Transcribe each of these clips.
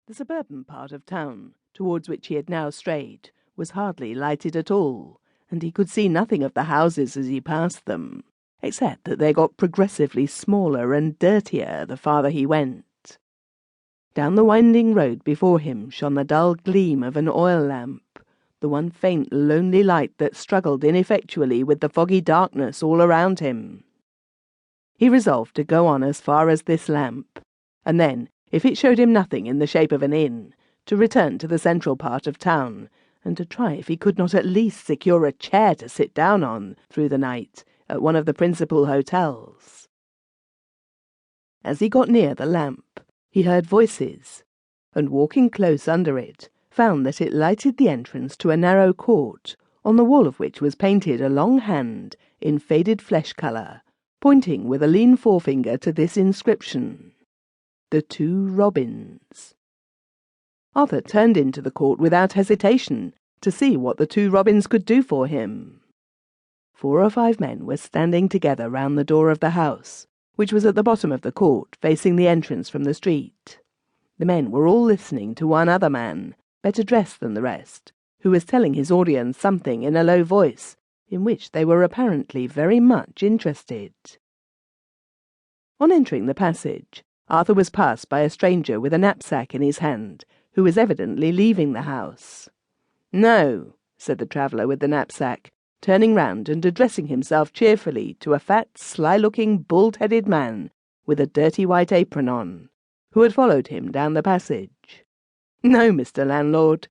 The suburban part of town, towards which he had now strayed, was hardly lighted at all, and he could see nothing of the houses as he passed them, except that they got progressively smaller and dirtier the farther he went. Down the winding road before him shone the dull gleam of an oil lamp, the one faint, lonely light that struggled ineffectually with the foggy darkness all around him. He resolved to go on as far as this lamp, and then, if it showed him nothing in the shape of an inn, to return to the central part of town, and to try if he could not at least secure a chair to sit down on through the night at one of the principal hotels. As he got near the lamp, he heard voices, and walking close under it, found that it lighted the entrance to a narrow court, on the wall of which was painted a long hand in faded flesh colour, pointing with a lean forefinger to this inscription: "The Two Robins." Arthur turned into the court without hesitation to see what the two robins could do for him. 4 or 5 men were standing together round the door of the house, which was at the bottom of the court, facing the entrance from the street. The men were all listening to one other man, better dressed than the rest, who was telling his audience something in a low voice, in which they were apparently very much interested. On entering the passage, Arthur was passed by a stranger with a knapsack in his hand, who was evidently leaving the house. "No," said the traveller with the knapsack, turning round and addressing himself cheerfully to a fat, sly-looking, bald-headed man with a dirty white apron on, who had followed him down the passage. "No, Mr. Landlord,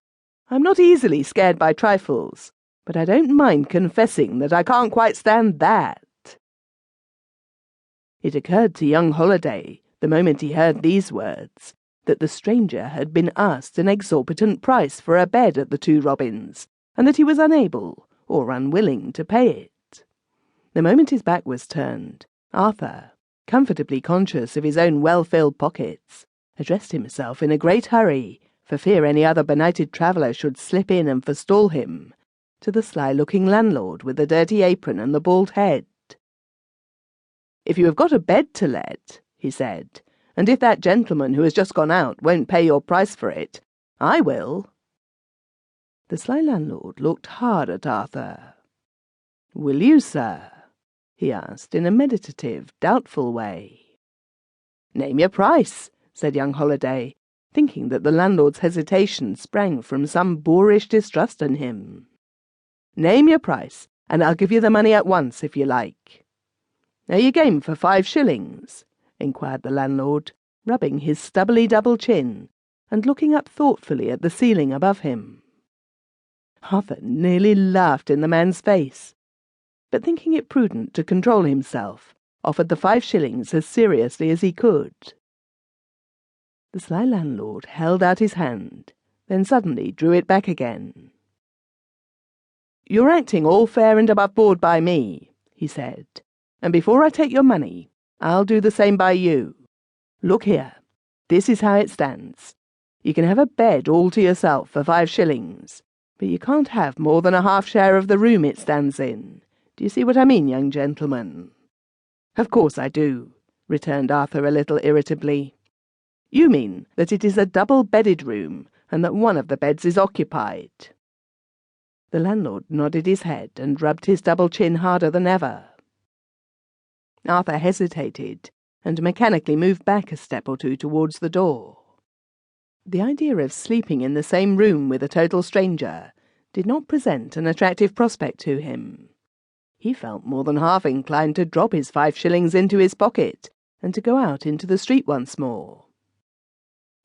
I'm not easily scared by trifles, but I don't mind confessing that I can't quite stand that." It occurred to young Holiday, the moment he heard these words, that the stranger had been asked an exorbitant price for a bed at the Two Robins, and that he was unable or unwilling to pay it. The moment his back was turned, Arthur, comfortably conscious of his own well-filled pockets, addressed himself in a great hurry, for fear any other benighted traveller should slip in and forestall him, to the sly-looking landlord with the dirty apron and the bald head. "If you have got a bed to let," he said, "and if that gentleman who has just gone out won't pay your price for it, I will." The sly landlord looked hard at Arthur. "Will you, sir?" he asked in a meditative, doubtful way. "Name your price," said young Holiday, thinking that the landlord's hesitation sprang from some boorish distrust in him. "Name your price, and I'll give you the money at once, if you like." "Are you game for 5 shillings?" inquired the landlord, rubbing his stubbly double chin, and looking up thoughtfully at the ceiling above him. Arthur nearly laughed in the man's face, but thinking it prudent to control himself, offered the 5 shillings as seriously as he could. The sly landlord held out his hand, then suddenly drew it back again. "You're acting all fair and above board by me," he said, "and before I take your money, I'll do the same by you. Look here, this is how it stands. You can have a bed all to yourself for 5 shillings, but you can't have more than a half share of the room it stands in. Do you see what I mean, young gentleman?" "Of course I do," returned Arthur a little irritably. "You mean that it is a double-bedded room, and that one of the beds is occupied." The landlord nodded his head and rubbed his double chin harder than ever. Arthur hesitated, and mechanically moved back a step or 2 towards the door. The idea of sleeping in the same room with a total stranger did not present an attractive prospect to him. He felt more than half inclined to drop his 5 shillings into his pocket, and to go out into the street once more.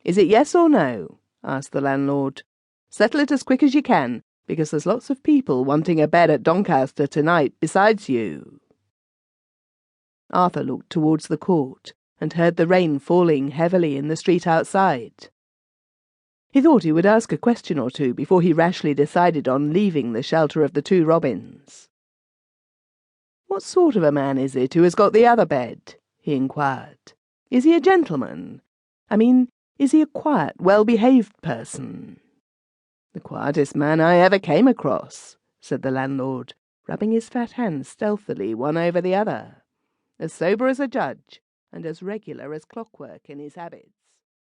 "Is it yes or no?" asked the landlord. "Settle it as quick as you can, because there's lots of people wanting a bed at Doncaster tonight besides you." Arthur looked towards the court, and heard the rain falling heavily in the street outside. He thought he would ask a question or 2 before he rashly decided on leaving the shelter of the Two Robins. "What sort of a man is it who has got the other bed?" he inquired. "Is he a gentleman? I mean, is he a quiet, well-behaved person?" "The quietest man I ever came across," said the landlord, rubbing his fat hands stealthily one over the other. "As sober as a judge, and as regular as clockwork in his habits."